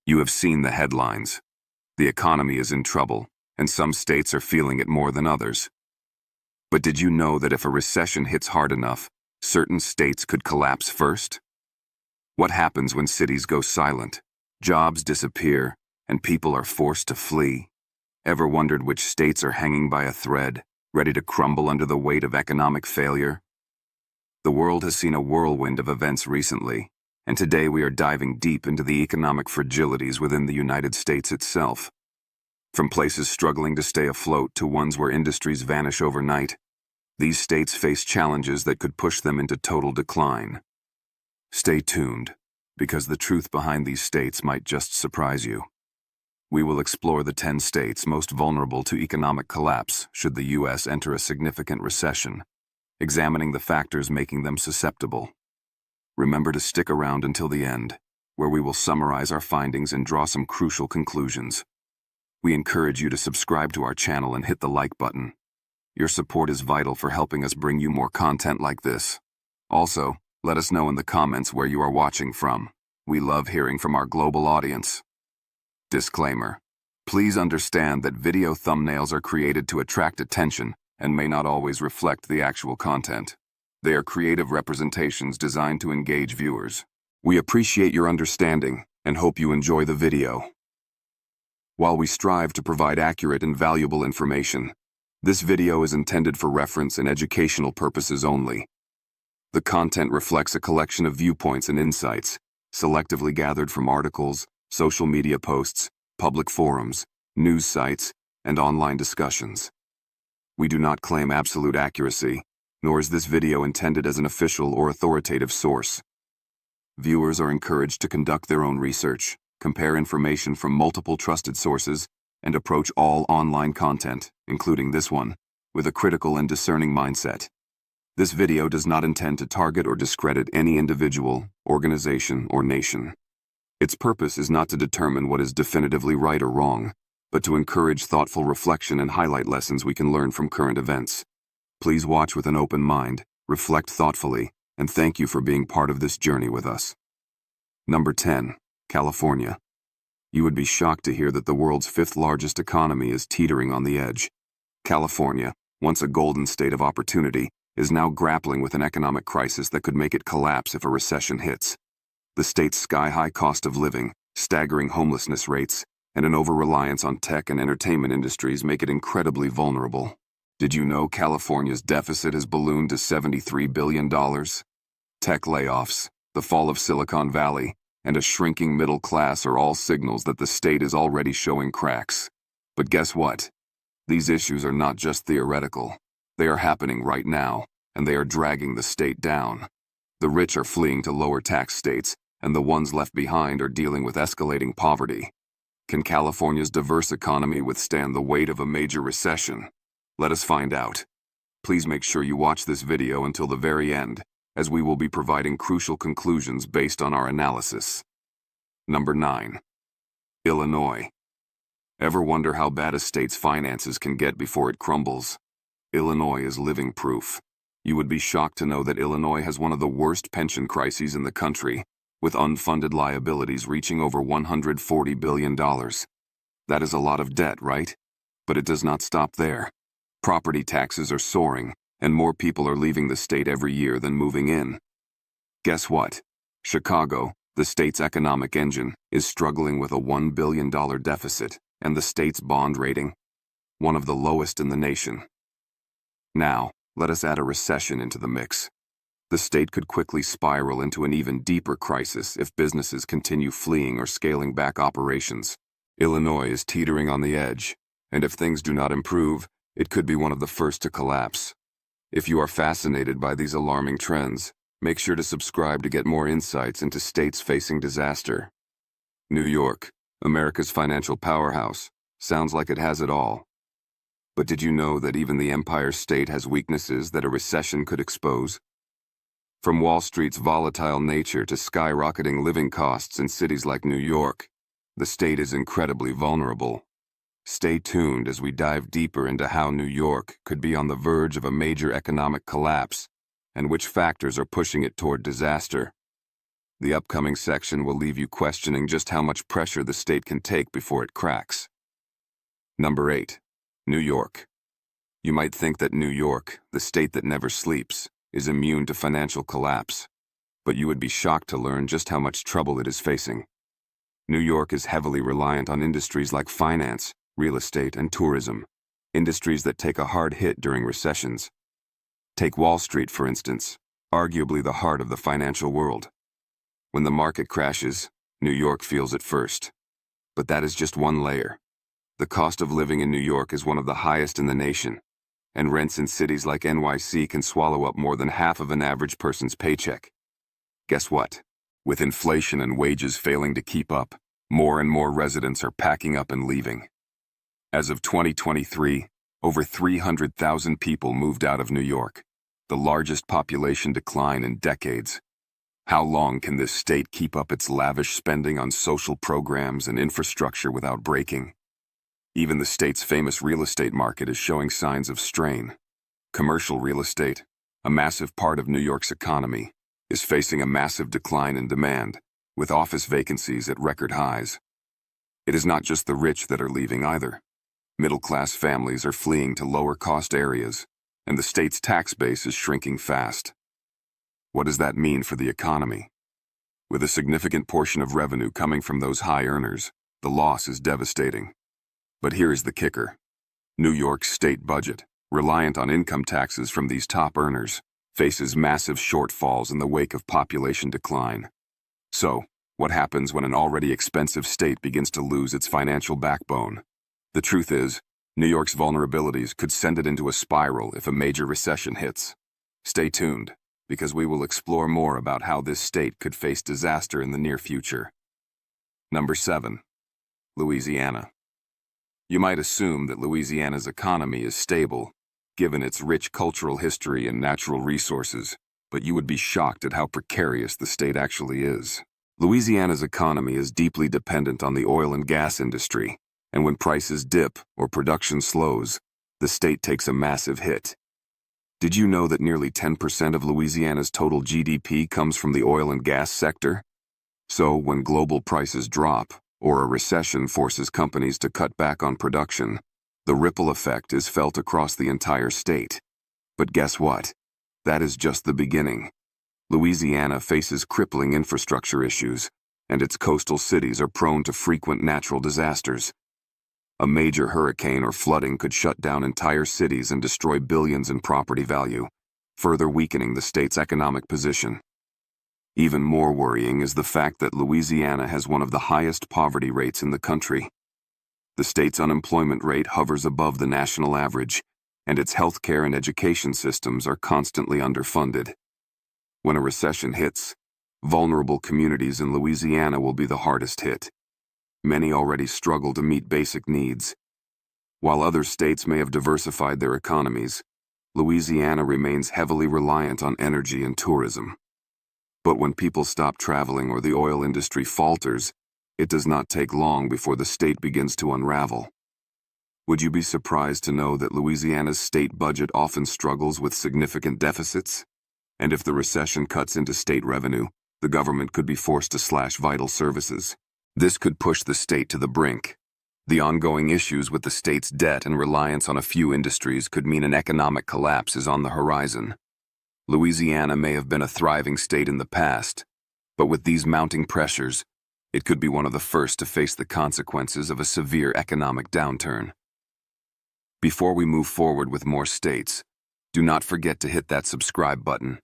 You have seen the headlines. The economy is in trouble, and some states are feeling it more than others. But did you know that if a recession hits hard enough, certain states could collapse first? What happens when cities go silent, jobs disappear, and people are forced to flee? Ever wondered which states are hanging by a thread, ready to crumble under the weight of economic failure? The world has seen a whirlwind of events recently, and today we are diving deep into the economic fragilities within the United States itself. From places struggling to stay afloat to ones where industries vanish overnight, these states face challenges that could push them into total decline. Stay tuned, because the truth behind these states might just surprise you. We will explore the 10 states most vulnerable to economic collapse should the U.S. enter a significant recession, examining the factors making them susceptible. Remember to stick around until the end, where we will summarize our findings and draw some crucial conclusions. We encourage you to subscribe to our channel and hit the like button. Your support is vital for helping us bring you more content like this. Also, let us know in the comments where you are watching from. We love hearing from our global audience. Disclaimer: please understand that video thumbnails are created to attract attention and may not always reflect the actual content. They are creative representations designed to engage viewers. We appreciate your understanding and hope you enjoy the video. While we strive to provide accurate and valuable information, this video is intended for reference and educational purposes only. The content reflects a collection of viewpoints and insights, selectively gathered from articles, social media posts, public forums, news sites, and online discussions. We do not claim absolute accuracy, nor is this video intended as an official or authoritative source. Viewers are encouraged to conduct their own research, compare information from multiple trusted sources, and approach all online content, including this one, with a critical and discerning mindset. This video does not intend to target or discredit any individual, organization, or nation. Its purpose is not to determine what is definitively right or wrong, but to encourage thoughtful reflection and highlight lessons we can learn from current events. Please watch with an open mind, reflect thoughtfully, and thank you for being part of this journey with us. Number 10. California. You would be shocked to hear that the world's fifth largest economy is teetering on the edge. California, once a golden state of opportunity, is now grappling with an economic crisis that could make it collapse if a recession hits. The state's sky-high cost of living, staggering homelessness rates, and an over-reliance on tech and entertainment industries make it incredibly vulnerable. Did you know California's deficit has ballooned to $73 billion? Tech layoffs, the fall of Silicon Valley, and a shrinking middle class are all signals that the state is already showing cracks. But guess what? These issues are not just theoretical. They are happening right now, and they are dragging the state down. The rich are fleeing to lower tax states, and the ones left behind are dealing with escalating poverty. Can California's diverse economy withstand the weight of a major recession? Let us find out. Please make sure you watch this video until the very end, as we will be providing crucial conclusions based on our analysis. Number 9. Illinois. Ever wonder how bad a state's finances can get before it crumbles? Illinois is living proof. You would be shocked to know that Illinois has one of the worst pension crises in the country, with unfunded liabilities reaching over $140 billion. That is a lot of debt, right? But it does not stop there. Property taxes are soaring, and more people are leaving the state every year than moving in. Guess what? Chicago, the state's economic engine, is struggling with a $1 billion deficit, and the state's bond rating, one of the lowest in the nation. Now, let us add a recession into the mix. The state could quickly spiral into an even deeper crisis if businesses continue fleeing or scaling back operations. Illinois is teetering on the edge, and if things do not improve, it could be one of the first to collapse. If you are fascinated by these alarming trends, make sure to subscribe to get more insights into states facing disaster. New York, America's financial powerhouse, sounds like it has it all. But did you know that even the Empire State has weaknesses that a recession could expose? From Wall Street's volatile nature to skyrocketing living costs in cities like New York, the state is incredibly vulnerable. Stay tuned as we dive deeper into how New York could be on the verge of a major economic collapse and which factors are pushing it toward disaster. The upcoming section will leave you questioning just how much pressure the state can take before it cracks. Number 8. New York. You might think that New York, the state that never sleeps, is immune to financial collapse, but you would be shocked to learn just how much trouble it is facing. New York is heavily reliant on industries like finance, real estate, and tourism, industries that take a hard hit during recessions. Take Wall Street, for instance, arguably the heart of the financial world. When the market crashes, New York feels it first. But that is just one layer. The cost of living in New York is one of the highest in the nation, and rents in cities like NYC can swallow up more than half of an average person's paycheck. Guess what? With inflation and wages failing to keep up, more and more residents are packing up and leaving. As of 2023, over 300,000 people moved out of New York, the largest population decline in decades. How long can this state keep up its lavish spending on social programs and infrastructure without breaking? Even the state's famous real estate market is showing signs of strain. Commercial real estate, a massive part of New York's economy, is facing a massive decline in demand, with office vacancies at record highs. It is not just the rich that are leaving either. Middle-class families are fleeing to lower-cost areas, and the state's tax base is shrinking fast. What does that mean for the economy? With a significant portion of revenue coming from those high earners, the loss is devastating. But here is the kicker. New York's state budget, reliant on income taxes from these top earners, faces massive shortfalls in the wake of population decline. So, what happens when an already expensive state begins to lose its financial backbone? The truth is, New York's vulnerabilities could send it into a spiral if a major recession hits. Stay tuned, because we will explore more about how this state could face disaster in the near future. Number 7. Louisiana. You might assume that Louisiana's economy is stable, given its rich cultural history and natural resources, but you would be shocked at how precarious the state actually is. Louisiana's economy is deeply dependent on the oil and gas industry, and when prices dip or production slows, the state takes a massive hit. Did you know that nearly 10% of Louisiana's total GDP comes from the oil and gas sector? So, when global prices drop, or a recession forces companies to cut back on production, the ripple effect is felt across the entire state. But guess what? That is just the beginning. Louisiana faces crippling infrastructure issues, and its coastal cities are prone to frequent natural disasters. A major hurricane or flooding could shut down entire cities and destroy billions in property value, further weakening the state's economic position. Even more worrying is the fact that Louisiana has one of the highest poverty rates in the country. The state's unemployment rate hovers above the national average, and its healthcare and education systems are constantly underfunded. When a recession hits, vulnerable communities in Louisiana will be the hardest hit. Many already struggle to meet basic needs. While other states may have diversified their economies, Louisiana remains heavily reliant on energy and tourism. But when people stop traveling or the oil industry falters, it does not take long before the state begins to unravel. Would you be surprised to know that Louisiana's state budget often struggles with significant deficits? And if the recession cuts into state revenue, the government could be forced to slash vital services. This could push the state to the brink. The ongoing issues with the state's debt and reliance on a few industries could mean an economic collapse is on the horizon. Louisiana may have been a thriving state in the past, but with these mounting pressures, it could be one of the first to face the consequences of a severe economic downturn. Before we move forward with more states, do not forget to hit that subscribe button.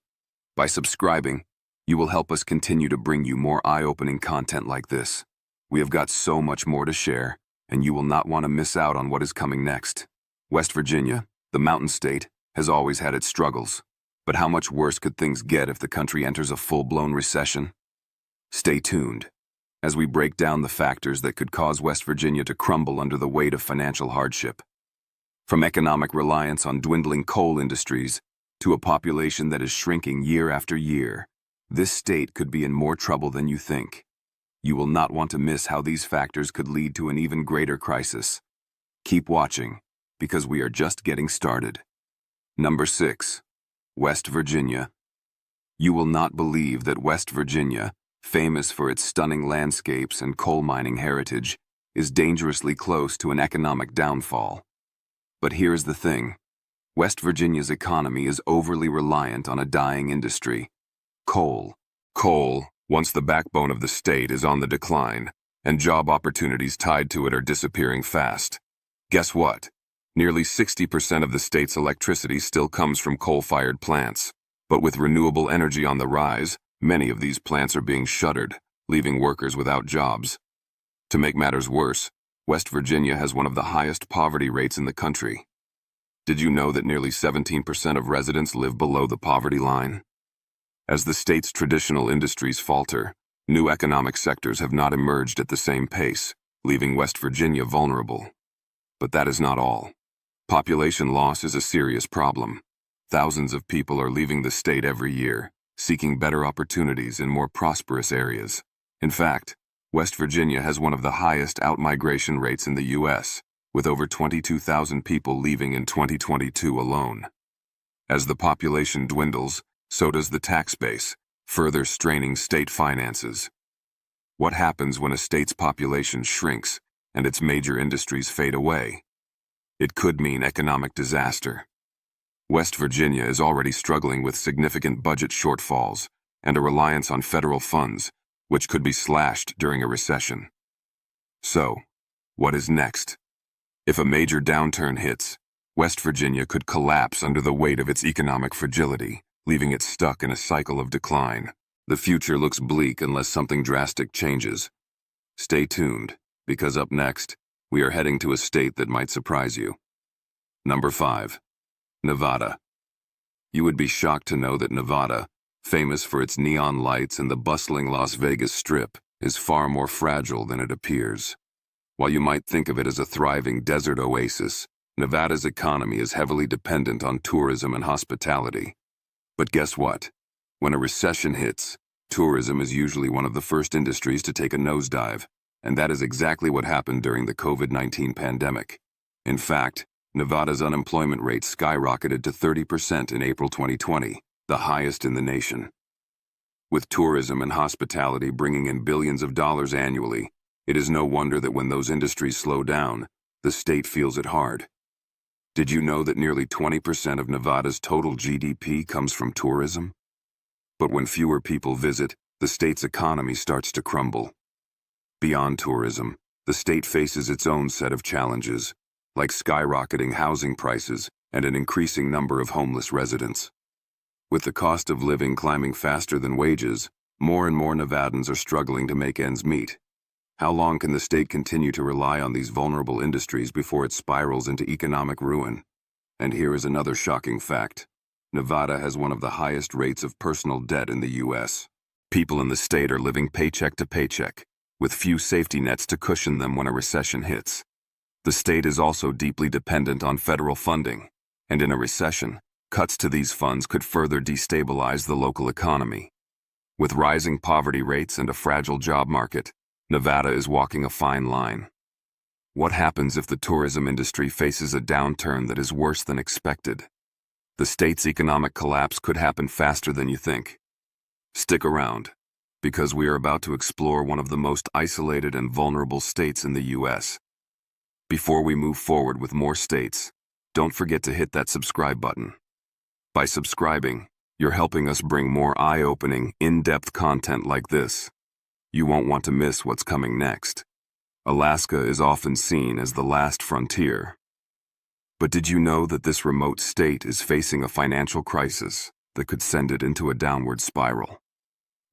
By subscribing, you will help us continue to bring you more eye-opening content like this. We have got so much more to share, and you will not want to miss out on what is coming next. West Virginia, the mountain state, has always had its struggles. But how much worse could things get if the country enters a full-blown recession? Stay tuned as we break down the factors that could cause West Virginia to crumble under the weight of financial hardship. From economic reliance on dwindling coal industries to a population that is shrinking year after year, this state could be in more trouble than you think. You will not want to miss how these factors could lead to an even greater crisis. Keep watching, because we are just getting started. Number 6. West Virginia. You will not believe that West Virginia, famous for its stunning landscapes and coal mining heritage, is dangerously close to an economic downfall. But here's the thing. West Virginia's economy is overly reliant on a dying industry: coal. Coal, once the backbone of the state, is on the decline, and job opportunities tied to it are disappearing fast. Guess what? Nearly 60% of the state's electricity still comes from coal-fired plants. But with renewable energy on the rise, many of these plants are being shuttered, leaving workers without jobs. To make matters worse, West Virginia has one of the highest poverty rates in the country. Did you know that nearly 17% of residents live below the poverty line? As the state's traditional industries falter, new economic sectors have not emerged at the same pace, leaving West Virginia vulnerable. But that is not all. Population loss is a serious problem. Thousands of people are leaving the state every year, seeking better opportunities in more prosperous areas. In fact, West Virginia has one of the highest outmigration rates in the U.S., with over 22,000 people leaving in 2022 alone. As the population dwindles, so does the tax base, further straining state finances. What happens when a state's population shrinks and its major industries fade away? It could mean economic disaster. West Virginia is already struggling with significant budget shortfalls and a reliance on federal funds, which could be slashed during a recession. So, what is next? If a major downturn hits, West Virginia could collapse under the weight of its economic fragility, leaving it stuck in a cycle of decline. The future looks bleak unless something drastic changes. Stay tuned, because up next, we are heading to a state that might surprise you. Number 5. Nevada. You would be shocked to know that Nevada, famous for its neon lights and the bustling Las Vegas Strip, is far more fragile than it appears. While you might think of it as a thriving desert oasis, Nevada's economy is heavily dependent on tourism and hospitality. But guess what? When a recession hits, tourism is usually one of the first industries to take a nosedive, and that is exactly what happened during the COVID-19 pandemic. In fact, Nevada's unemployment rate skyrocketed to 30% in April 2020, the highest in the nation. With tourism and hospitality bringing in billions of dollars annually, it is no wonder that when those industries slow down, the state feels it hard. Did you know that nearly 20% of Nevada's total GDP comes from tourism? But when fewer people visit, the state's economy starts to crumble. Beyond tourism, the state faces its own set of challenges, like skyrocketing housing prices and an increasing number of homeless residents. With the cost of living climbing faster than wages, more and more Nevadans are struggling to make ends meet. How long can the state continue to rely on these vulnerable industries before it spirals into economic ruin? And here is another shocking fact. Nevada has one of the highest rates of personal debt in the U.S. People in the state are living paycheck to paycheck, with few safety nets to cushion them when a recession hits. The state is also deeply dependent on federal funding, and in a recession, cuts to these funds could further destabilize the local economy. With rising poverty rates and a fragile job market, Nevada is walking a fine line. What happens if the tourism industry faces a downturn that is worse than expected? The state's economic collapse could happen faster than you think. Stick around, because we are about to explore one of the most isolated and vulnerable states in the U.S. Before we move forward with more states, don't forget to hit that subscribe button. By subscribing, you're helping us bring more eye-opening, in-depth content like this. You won't want to miss what's coming next. Alaska is often seen as the last frontier. But did you know that this remote state is facing a financial crisis that could send it into a downward spiral?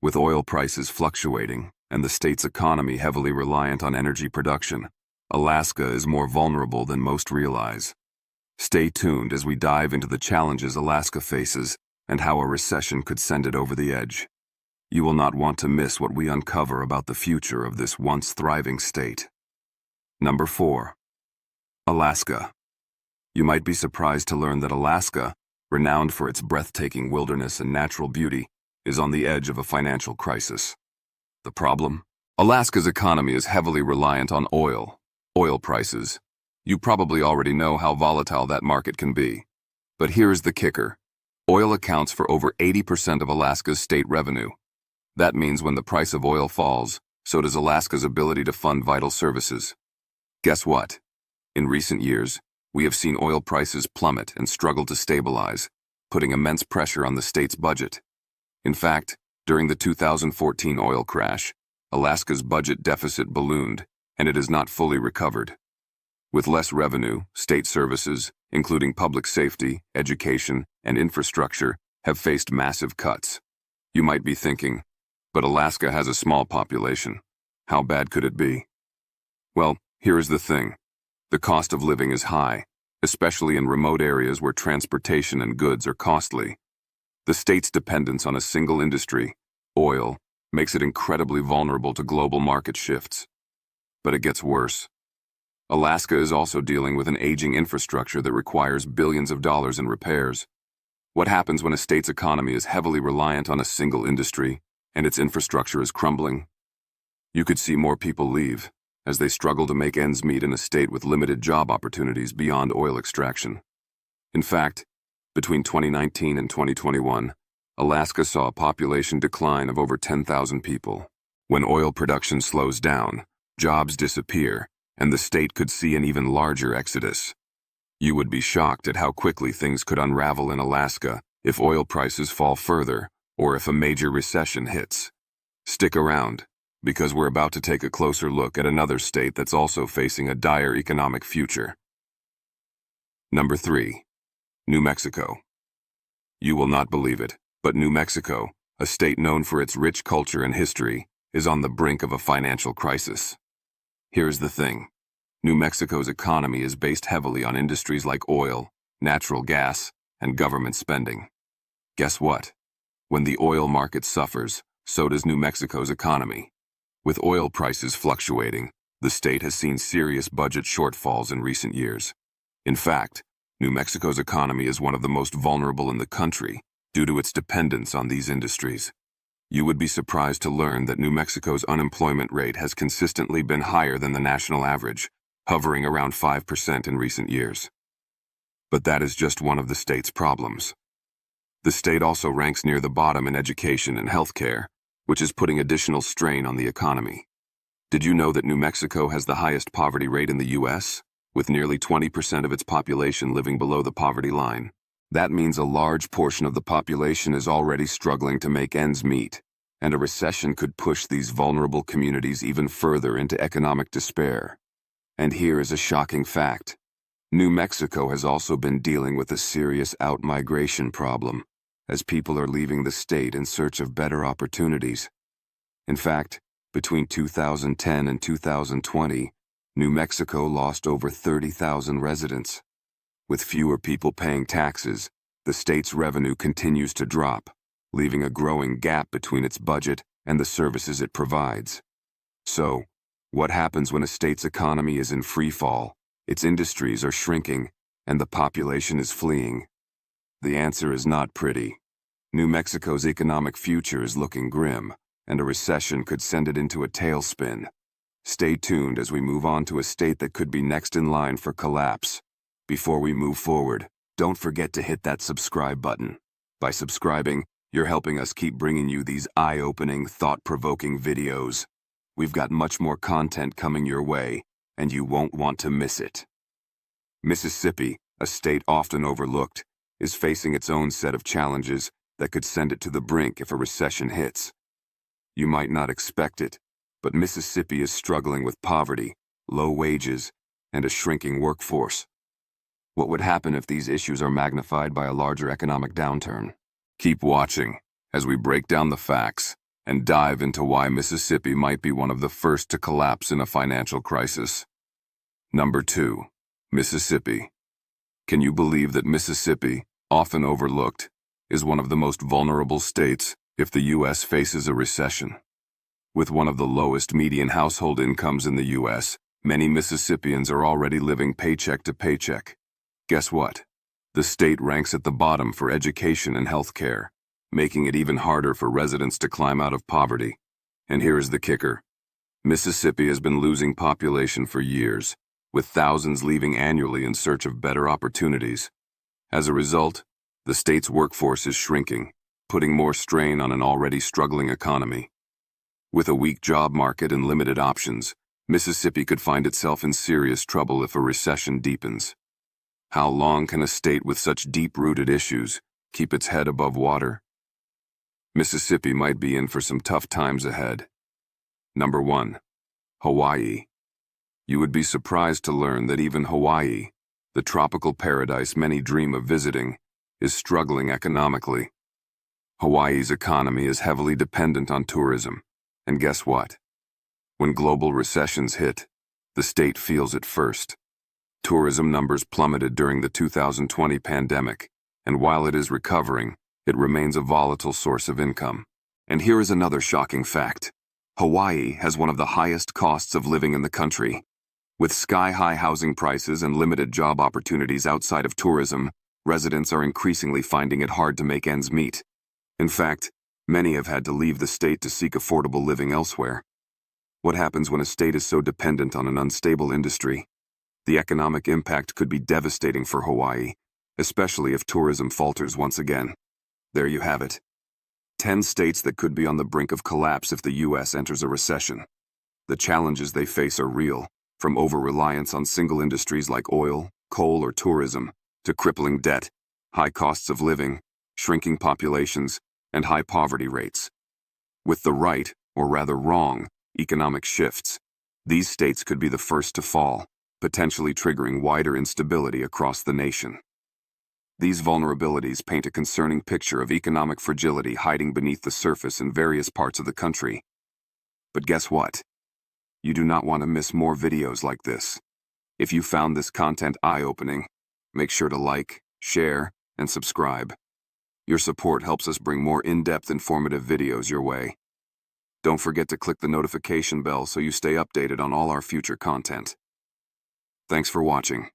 With oil prices fluctuating and the state's economy heavily reliant on energy production, Alaska is more vulnerable than most realize. Stay tuned as we dive into the challenges Alaska faces and how a recession could send it over the edge. You will not want to miss what we uncover about the future of this once thriving state. Number 4. Alaska. You might be surprised to learn that Alaska, renowned for its breathtaking wilderness and natural beauty, is on the edge of a financial crisis. The problem? Alaska's economy is heavily reliant on oil prices. You probably already know how volatile that market can be. But here's the kicker. Oil accounts for over 80% of Alaska's state revenue. That means when the price of oil falls, so does Alaska's ability to fund vital services. Guess what? In recent years, we have seen oil prices plummet and struggle to stabilize, putting immense pressure on the state's budget. In fact, during the 2014 oil crash, Alaska's budget deficit ballooned, and it has not fully recovered. With less revenue, state services, including public safety, education, and infrastructure, have faced massive cuts. You might be thinking, but Alaska has a small population. How bad could it be? Well, here is the thing. The cost of living is high, especially in remote areas where transportation and goods are costly. The state's dependence on a single industry, oil, makes it incredibly vulnerable to global market shifts. But it gets worse. Alaska is also dealing with an aging infrastructure that requires billions of dollars in repairs. What happens when a state's economy is heavily reliant on a single industry and its infrastructure is crumbling? You could see more people leave, as they struggle to make ends meet in a state with limited job opportunities beyond oil extraction. In fact, between 2019 and 2021, Alaska saw a population decline of over 10,000 people. When oil production slows down, jobs disappear, and the state could see an even larger exodus. You would be shocked at how quickly things could unravel in Alaska if oil prices fall further or if a major recession hits. Stick around, because we're about to take a closer look at another state that's also facing a dire economic future. Number 3. New Mexico. You will not believe it, but New Mexico, a state known for its rich culture and history, is on the brink of a financial crisis. Here's the thing. New Mexico's economy is based heavily on industries like oil, natural gas, and government spending. Guess what? When the oil market suffers, so does New Mexico's economy. With oil prices fluctuating, the state has seen serious budget shortfalls in recent years. In fact, New Mexico's economy is one of the most vulnerable in the country due to its dependence on these industries. You would be surprised to learn that New Mexico's unemployment rate has consistently been higher than the national average, hovering around 5% in recent years. But that is just one of the state's problems. The state also ranks near the bottom in education and healthcare, which is putting additional strain on the economy. Did you know that New Mexico has the highest poverty rate in the U.S., with nearly 20% of its population living below the poverty line? That means a large portion of the population is already struggling to make ends meet, and a recession could push these vulnerable communities even further into economic despair. And here is a shocking fact. New Mexico has also been dealing with a serious out-migration problem, as people are leaving the state in search of better opportunities. In fact, between 2010 and 2020, New Mexico lost over 30,000 residents. With fewer people paying taxes, the state's revenue continues to drop, leaving a growing gap between its budget and the services it provides. So, what happens when a state's economy is in free fall, its industries are shrinking, and the population is fleeing? The answer is not pretty. New Mexico's economic future is looking grim, and a recession could send it into a tailspin. Stay tuned as we move on to a state that could be next in line for collapse. Before we move forward, don't forget to hit that subscribe button. By subscribing, you're helping us keep bringing you these eye-opening, thought-provoking videos. We've got much more content coming your way, and you won't want to miss it. Mississippi, a state often overlooked, is facing its own set of challenges that could send it to the brink if a recession hits. You might not expect it, but Mississippi is struggling with poverty, low wages, and a shrinking workforce. What would happen if these issues are magnified by a larger economic downturn? Keep watching as we break down the facts and dive into why Mississippi might be one of the first to collapse in a financial crisis. Number 2. Mississippi. Can you believe that Mississippi, often overlooked, is one of the most vulnerable states if the U.S. faces a recession? With one of the lowest median household incomes in the U.S., many Mississippians are already living paycheck to paycheck. Guess what? The state ranks at the bottom for education and health care, making it even harder for residents to climb out of poverty. And here is the kicker. Mississippi has been losing population for years, with thousands leaving annually in search of better opportunities. As a result, the state's workforce is shrinking, putting more strain on an already struggling economy. With a weak job market and limited options, Mississippi could find itself in serious trouble if a recession deepens. How long can a state with such deep-rooted issues keep its head above water? Mississippi might be in for some tough times ahead. Number 1. Hawaii. You would be surprised to learn that even Hawaii, the tropical paradise many dream of visiting, is struggling economically. Hawaii's economy is heavily dependent on tourism, and guess what? When global recessions hit, the state feels it first. Tourism numbers plummeted during the 2020 pandemic, and while it is recovering, it remains a volatile source of income. And here is another shocking fact. Hawaii has one of the highest costs of living in the country. With sky-high housing prices and limited job opportunities outside of tourism, residents are increasingly finding it hard to make ends meet. In fact, many have had to leave the state to seek affordable living elsewhere. What happens when a state is so dependent on an unstable industry? The economic impact could be devastating for Hawaii, especially if tourism falters once again. There you have it. 10 states that could be on the brink of collapse if the U.S. enters a recession. The challenges they face are real, from over-reliance on single industries like oil, coal, or tourism, to crippling debt, high costs of living, shrinking populations, and high poverty rates. With the right, or rather wrong, economic shifts, these states could be the first to fall, potentially triggering wider instability across the nation. These vulnerabilities paint a concerning picture of economic fragility hiding beneath the surface in various parts of the country. But guess what? You do not want to miss more videos like this. If you found this content eye-opening, make sure to like, share, and subscribe. Your support helps us bring more in-depth, informative videos your way. Don't forget to click the notification bell so you stay updated on all our future content. Thanks for watching.